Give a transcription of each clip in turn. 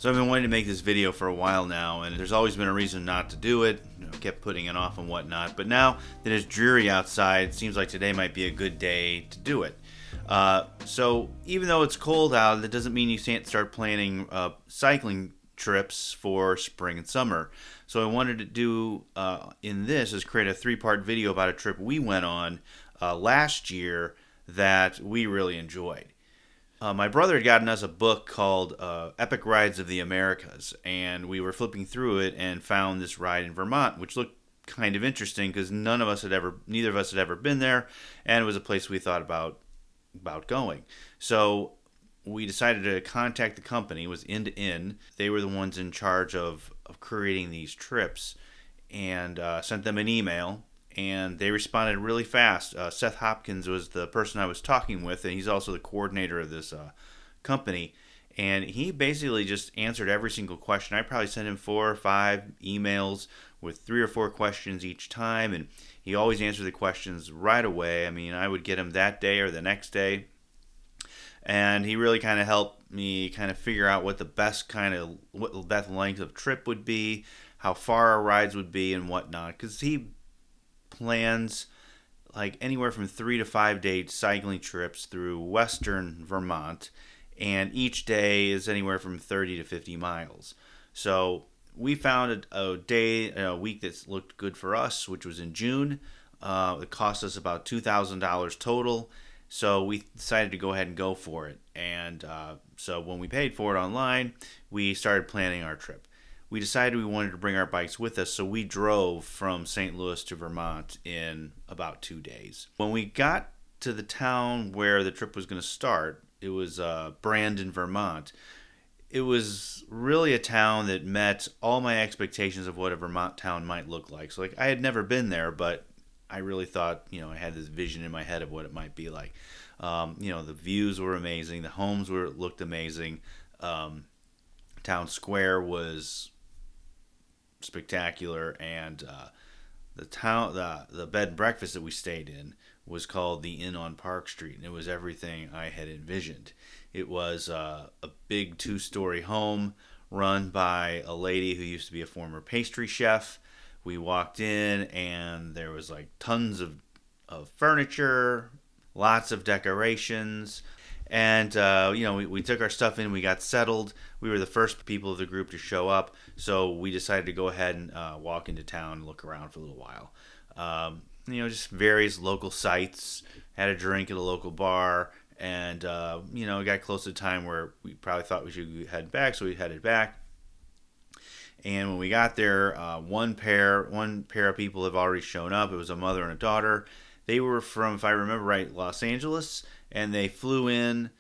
So I've been wanting to make this video for a while now, and there's always been a reason not to do it. Kept putting it off and whatnot. But now that it's dreary outside, it seems like today might be a good day to do it. So even though it's cold out, that doesn't mean you can't start planning cycling trips for spring and summer. So I wanted to do in this is create a 3-part video about a trip we went on last year that we really enjoyed. My brother had gotten us a book called Epic Rides of the Americas, and we were flipping through it and found this ride in Vermont, which looked kind of interesting because neither of us had ever been there, and it was a place we thought about going. So we decided to contact the company. It was Inn to Inn. They were the ones in charge of creating these trips, and sent them an email. And they responded really fast. Seth Hopkins was the person I was talking with, and he's also the coordinator of this company. And he basically just answered every single question. I probably sent him 4 or 5 emails with 3 or 4 questions each time, and he always answered the questions right away. I mean, I would get him that day or the next day. And he really kind of helped me kind of figure out what the best length of trip would be, how far our rides would be, and whatnot. Because he plans like anywhere from 3 to 5 day cycling trips through western Vermont, and each day is anywhere from 30 to 50 miles. So we found a week that looked good for us, which was in June. It cost us about $2,000 total, so we decided to go ahead and go for it. And so when we paid for it online, we started planning our trip. We decided we wanted to bring our bikes with us, so we drove from St. Louis to Vermont in about 2 days. When we got to the town where the trip was going to start, it was Brandon, Vermont. It was really a town that met all my expectations of what a Vermont town might look like. So, I had never been there, but I really thought, I had this vision in my head of what it might be like. The views were amazing. The homes looked amazing. Town square was spectacular, and the bed and breakfast that we stayed in was called the Inn on Park Street, and it was everything I had envisioned. It was a big 2-story home run by a lady who used to be a former pastry chef. We walked in, and there was tons of furniture, lots of decorations. And, we took our stuff in, we got settled. We were the first people of the group to show up, so we decided to go ahead and walk into town and look around for a little while. Just various local sites, had a drink at a local bar, and, it got close to the time where we probably thought we should head back, so we headed back. And when we got there, one pair of people have already shown up. It was a mother and a daughter. They were from, if I remember right, Los Angeles, and they flew in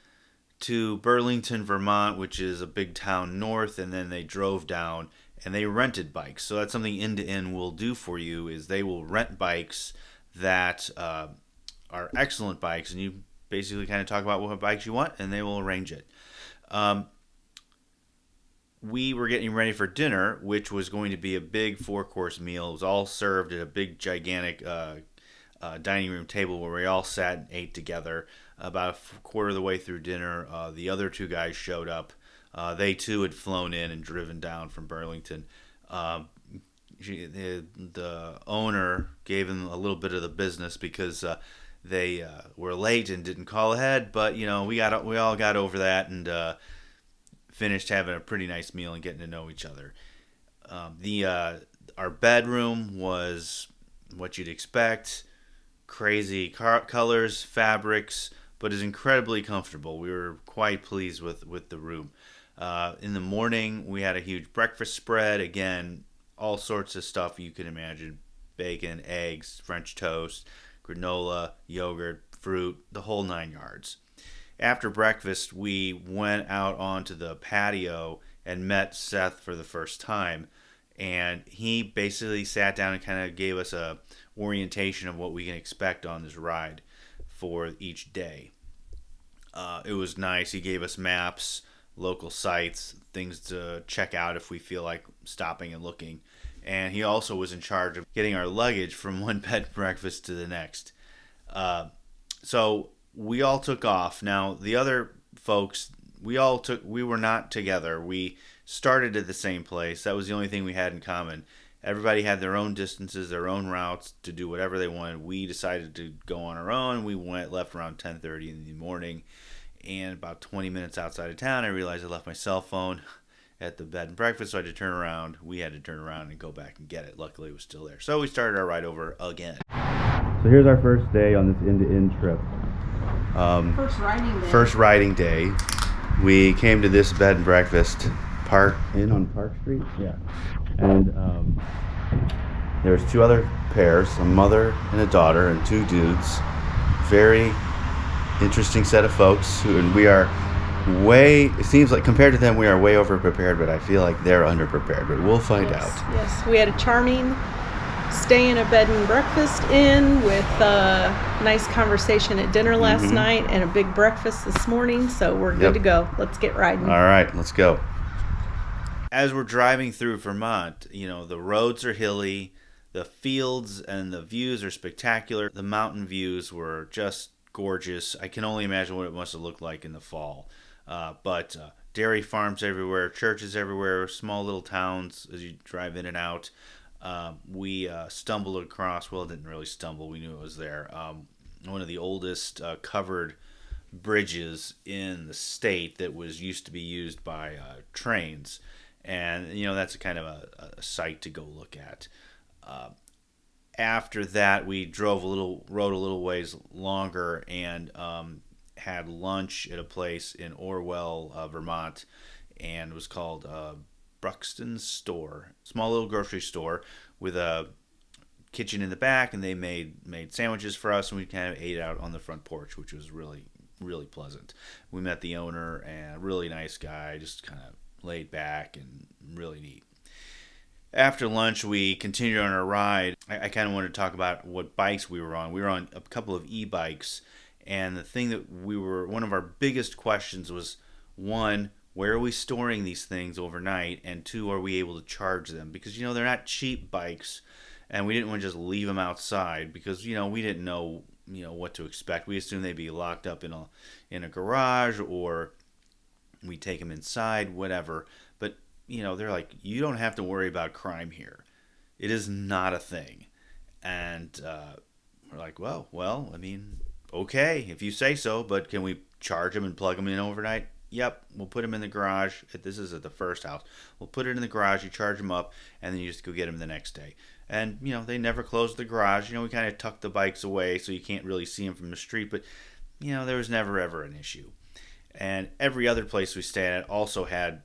to Burlington, Vermont, which is a big town north, and then they drove down, and they rented bikes. So that's something Inn to Inn will do for you, is they will rent bikes that are excellent bikes, and you basically kind of talk about what bikes you want, and they will arrange it. We were getting ready for dinner, which was going to be a big 4-course meal. It was all served at a big, gigantic dining room table where we all sat and ate together. About a quarter of the way through dinner, the other 2 guys showed up. They too had flown in and driven down from Burlington. The owner gave them a little bit of the business because they were late and didn't call ahead, but we all got over that and finished having a pretty nice meal and getting to know each other. Our bedroom was what you'd expect. Crazy colors, fabrics, but is incredibly comfortable. We were quite pleased with the room. In the morning, we had a huge breakfast spread. Again, all sorts of stuff you can imagine. Bacon, eggs, French toast, granola, yogurt, fruit, the whole 9 yards. After breakfast, we went out onto the patio and met Seth for the first time. And he basically sat down and kind of gave us a orientation of what we can expect on this ride for each day. It was nice. He gave us maps, local sites, things to check out if we feel like stopping and looking. And he also was in charge of getting our luggage from one bed and breakfast to the next. So we all took off. Now, the other folks we were not together. We started at the same place. That was the only thing we had in common. Everybody had their own distances, their own routes to do whatever they wanted. We decided to go on our own. We left around 10:30 in the morning, and about 20 minutes outside of town, I realized I left my cell phone at the bed and breakfast, so I had to turn around. We had to turn around and go back and get it. Luckily, it was still there. So we started our ride over again. So here's our first day on this end-to-end trip. First riding day. We came to this bed and breakfast, Park Inn on Park Street. Yeah. And there was two other pairs, a mother and a daughter, and two dudes. Very interesting set of folks. And we are it seems like compared to them, we are way over prepared, but I feel like they're underprepared. But we'll find out. Yes, we had a charming stay in a bed and breakfast inn with a nice conversation at dinner last night and a big breakfast this morning. So we're good to go. Let's get riding. All right, let's go. As we're driving through Vermont, the roads are hilly, the fields and the views are spectacular. The mountain views were just gorgeous. I can only imagine what it must have looked like in the fall. But dairy farms everywhere, churches everywhere, small little towns as you drive in and out. We stumbled across, well, it didn't really stumble, we knew it was there, one of the oldest covered bridges in the state that used to be used by trains. And, that's a kind of a sight to go look at. After that, we rode a little ways longer and had lunch at a place in Orwell, Vermont, and it was called Bruxton's Store, small little grocery store with a kitchen in the back, and they made sandwiches for us, and we kind of ate out on the front porch, which was really, really pleasant. We met the owner, and a really nice guy, just kind of laid back and really neat. After lunch, we continued on our ride. I kind of wanted to talk about what bikes we were on. We were on a couple of e-bikes, and the thing that one of our biggest questions was, one, where are we storing these things overnight? And two, are we able to charge them? Because, they're not cheap bikes, and we didn't want to just leave them outside because, we didn't know, what to expect. We assumed they'd be locked up in a garage, or we take them inside, whatever. But, they're like, you don't have to worry about crime here. It is not a thing. And we're like, well, okay, if you say so, but can we charge them and plug them in overnight? Yep, we'll put them in the garage. This is at the first house. We'll put it in the garage, you charge them up, and then you just go get them the next day. And, they never closed the garage. We kind of tucked the bikes away so you can't really see them from the street, but, there was never, ever an issue. And every other place we stayed at also had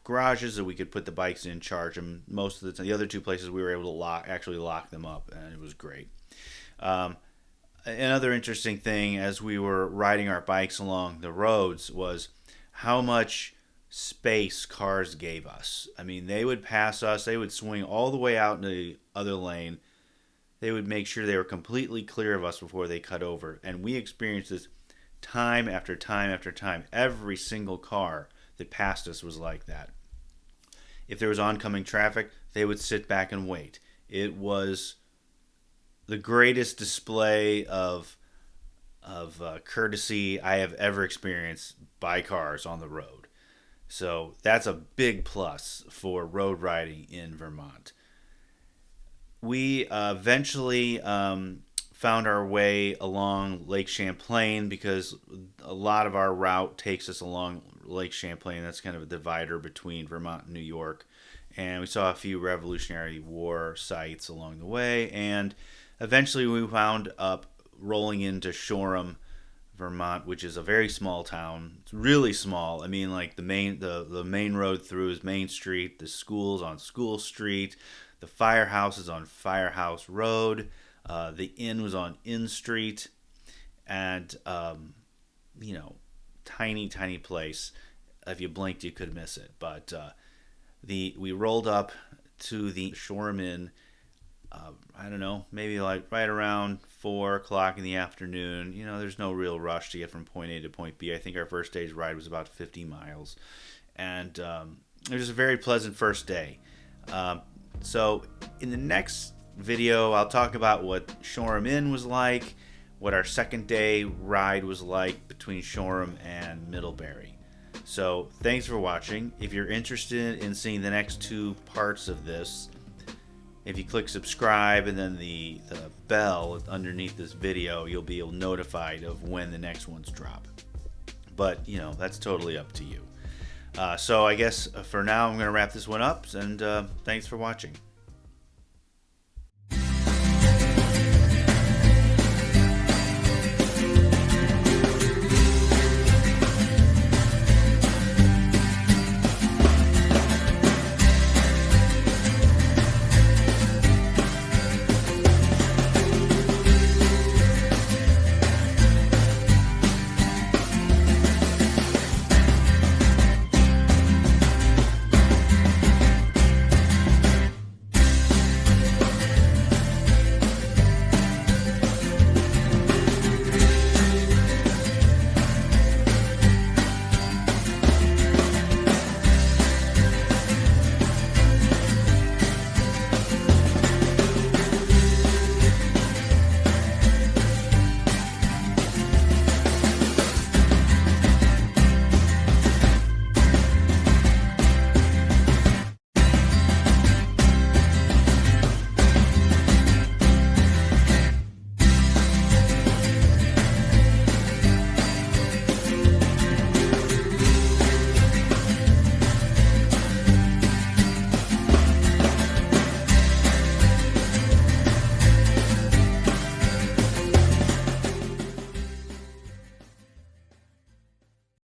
garages that we could put the bikes in, charge them. Most of the time, the other two places we were able to actually lock them up, and it was great. Another interesting thing as we were riding our bikes along the roads was how much space cars gave us. I mean, they would pass us, they would swing all the way out into the other lane. They would make sure they were completely clear of us before they cut over. And we experienced this time after time after time. Every single car that passed us was like that. If there was oncoming traffic, they would sit back and wait. It was the greatest display of courtesy I have ever experienced by cars on the road. So that's a big plus for road riding in Vermont. We eventually found our way along Lake Champlain because a lot of our route takes us along Lake Champlain. That's kind of a divider between Vermont and New York. And we saw a few Revolutionary War sites along the way. And eventually we wound up rolling into Shoreham, Vermont, which is a very small town. It's really small. I mean, like the main road through is Main Street. The school's on School Street. The firehouse is on Firehouse Road. The inn was on Inn Street. And, tiny place. If you blinked, you could miss it. But we rolled up to the Shoreham Inn, I don't know, maybe like right around 4 o'clock in the afternoon. There's no real rush to get from point A to point B. I think our first day's ride was about 50 miles. And it was a very pleasant first day. So in the next video, I'll talk about what Shoreham Inn was like, what our second day ride was like between Shoreham and Middlebury. So thanks for watching. If you're interested in seeing the next 2 parts of this, if you click subscribe and then the bell underneath this video, you'll be notified of when the next ones drop. But, that's totally up to you. So I guess for now I'm going to wrap this one up, and thanks for watching.